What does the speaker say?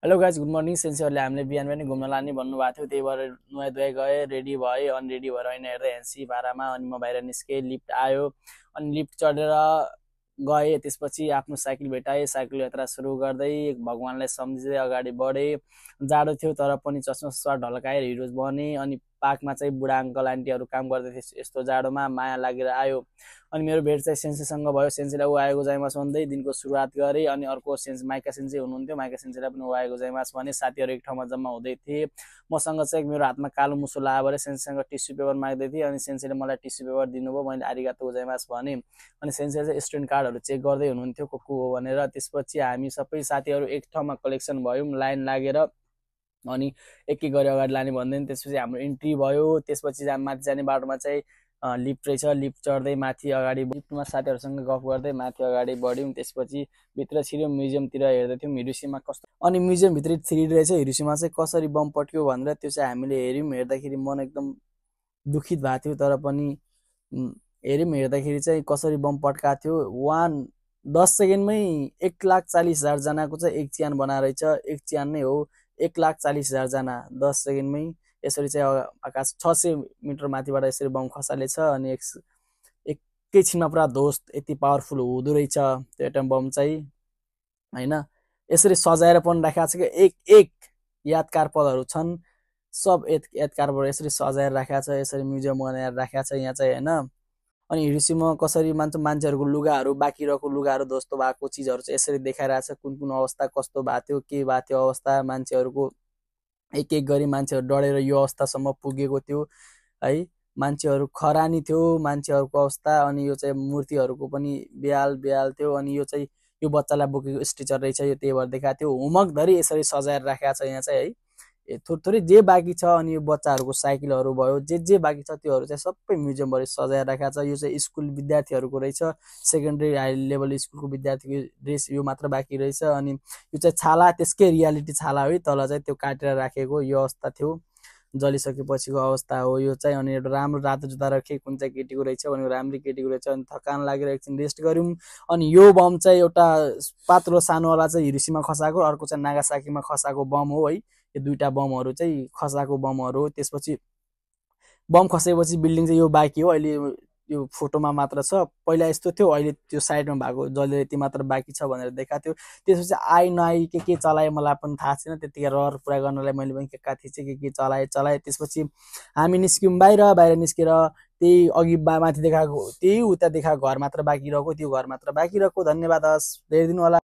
Hello guys, good morning. सेन्सीहरूले हामीले बिहान पनि घुम्न लाने भन्नुभएको थियो, त्यही भएर नुहाइ धुवाइ गएँ, रेडी भएँ। अनि रेडी भएर होइन हेर्दै हेन्सी भाडामा अनि म बाहिर निस्केँ। लिफ्ट आयो अनि लिफ्ट चढेर गएँ। त्यसपछि आफ्नो साइकल भेटाएँ, साइकल यात्रा सुरु गर्दै भगवान्लाई सम्झिँदै अगाडि बढेँ। जाडो थियो तर पनि चस्मा सस्मा ढल्काएर हिरो बनेँ। अनि पार्कमा चाहिँ बुढा अङ्कल आन्टीहरू काम गर्दै थिए। यस्तो जाडोमा माया लागेर आयो। अनि मेरो भेट चाहिँ सेन्सीसँग भयो। सेन्सीलाई ऊ आएको जाइमास भन्दै दिनको सुरुवात गरेँ। अनि अर्को माइका सेन्सी हुनुहुन्थ्यो, माइका सेन्सीलाई पनि ऊ आएको जाइमास भने। साथीहरू एक ठाउँमा जम्मा हुँदै थिए। मसँग चाहिँ मेरो हातमा कालो मुसो लगाएर भएर सेन्सीसँग टिस्यु पेपर माग्दै थिएँ। अनि सेन्सीले मलाई टिस्यु पेपर दिनुभयो, मैले आरिगातो गोजाइमास भने। अनि सेन्सीले चाहिँ स्टुडेन्ट कार्डहरू चेक गर्दै हुनुहुन्थ्यो को हो भनेर। त्यसपछि हामी सबै साथीहरू एक ठाउँमा कलेक्सन भयौँ, लाइन लागेर। अनि एक एक गरी अगाडि लाने भन्दैन। त्यसपछि हाम्रो इन्ट्री भयो। त्यसपछि माथि जाने बाटोमा चाहिँ लिफ्ट रहेछ। लिफ्ट चढ्दै माथि अगाडि लिफ्टमा साथीहरूसँग गफ गर्दै माथि अगाडि बढ्यौँ। त्यसपछि भित्र छिर्यौँ। म्युजियमतिर हेर्दै थियौँ हिरोसिमा कस्तो। अनि म्युजियमभित्रै 3D रहेछ। हिरोसिमा चाहिँ कसरी बम पट्क्यो भनेर त्यो चाहिँ हामीले हेऱ्यौँ। हेर्दाखेरि मन एकदम दुखित भएको थियो। तर पनि हेऱ्यौँ। हेर्दाखेरि चाहिँ कसरी बम पट्काएको थियो। 10 सेकेन्डमै 1,40,000 जनाको चाहिँ एक च्यान बनाएर रहेछ। एक च्यान नै हो, 1,40,000 जना 10 सेकेन्डमै। यसरी चाहिँ आकाश 600 मिटर माथिबाट यसरी बम खसालेछ। अनि एकैछिनमा पुरा ध्वस्त, यति पावरफुल हुँदो रहेछ त्यो एटम बम चाहिँ, होइन। यसरी सजाएर पनि राखेको छ कि एक एक यादगार पलहरू छन्। सब यादगार पलहरू यसरी सजाएर राखेको छ, यसरी म्युजियम बनाएर राखेको छ यहाँ चाहिँ, होइन। अनि हिरोसिमा कसरी मान्छेहरूको लुगाहरू, बाँकी रहेको लुगाहरू, ध्वस्त भएको चिजहरू चाहिँ यसरी देखाइरहेको छ। कुन कुन अवस्था कस्तो भएको थियो, के भएको थियो अवस्था मान्छेहरूको। एक एक गरी मान्छेहरू डढेर यो अवस्थासम्म पुगेको थियो है। मान्छेहरू खरानी थियो मान्छेहरूको अवस्था। अनि यो चाहिँ मूर्तिहरूको पनि ब्याल ब्याल थियो। अनि यो चाहिँ यो बच्चालाई बोकेको स्ट्रेचर रहेछ, यो त्यही भएर देखाएको थियो। होमवर्कधरि यसरी सजाएर राखेको छ यहाँ चाहिँ, है। थोरै जे बाँकी छ। अनि यो बच्चाहरूको साइकलहरू भयो, जे बाँकी छ त्योहरू चाहिँ सबै म्युजियमभरि सजाएर राखेको छ। यो चाहिँ स्कुल विद्यार्थीहरूको रहेछ, सेकेन्डरी हाई लेभल स्कुलको विद्यार्थीको ड्रेस यो मात्र बाँकी रहेछ। अनि यो चाहिँ छाला, त्यसकै रियालिटी छाला है, तल चाहिँ त्यो काटेर राखेको यो अवस्था थियो, जलिसकेपछिको अवस्था हो यो चाहिँ। अनि एउटा राम्रो रातो जुत्ता राखेँ, कुन चाहिँ केटीको रहेछ भने राम्री केटीको रहेछ। अनि थकान लागेर एकछिन रेस्ट गऱ्यौँ। अनि यो बम चाहिँ एउटा पातलो सानोवाला चाहिँ हिरोसिमा खसाएको, अर्को चाहिँ नागासाकीमा खसाएको बम हो है। यो दुईवटा बमहरू चाहिँ खसाएको बमहरू हो। त्यसपछि बम खसेपछि बिल्डिङ चाहिँ यो बाँकी हो अहिले, यो फोटोमा मात्र छ। पहिला यस्तो थियो, अहिले त्यो साइडमा भएको जसले यति मात्र बाँकी छ भनेर देखाएको थियो। त्यसपछि आई नआई के चलाएँ मलाई पनि थाहा छैन। त्यतिखेर रहर पुरा गर्नलाई मैले पनि के थिचेँ, के चलाएँ। त्यसपछि हामी निस्क्यौँ बाहिर निस्केर त्यही अघि माथि देखाएको, त्यही उता देखाएको घर मात्र बाँकी रहेको, त्यो घर मात्र बाँकी रहेको। धन्यवाद, हस्, हेरिदिनु होला।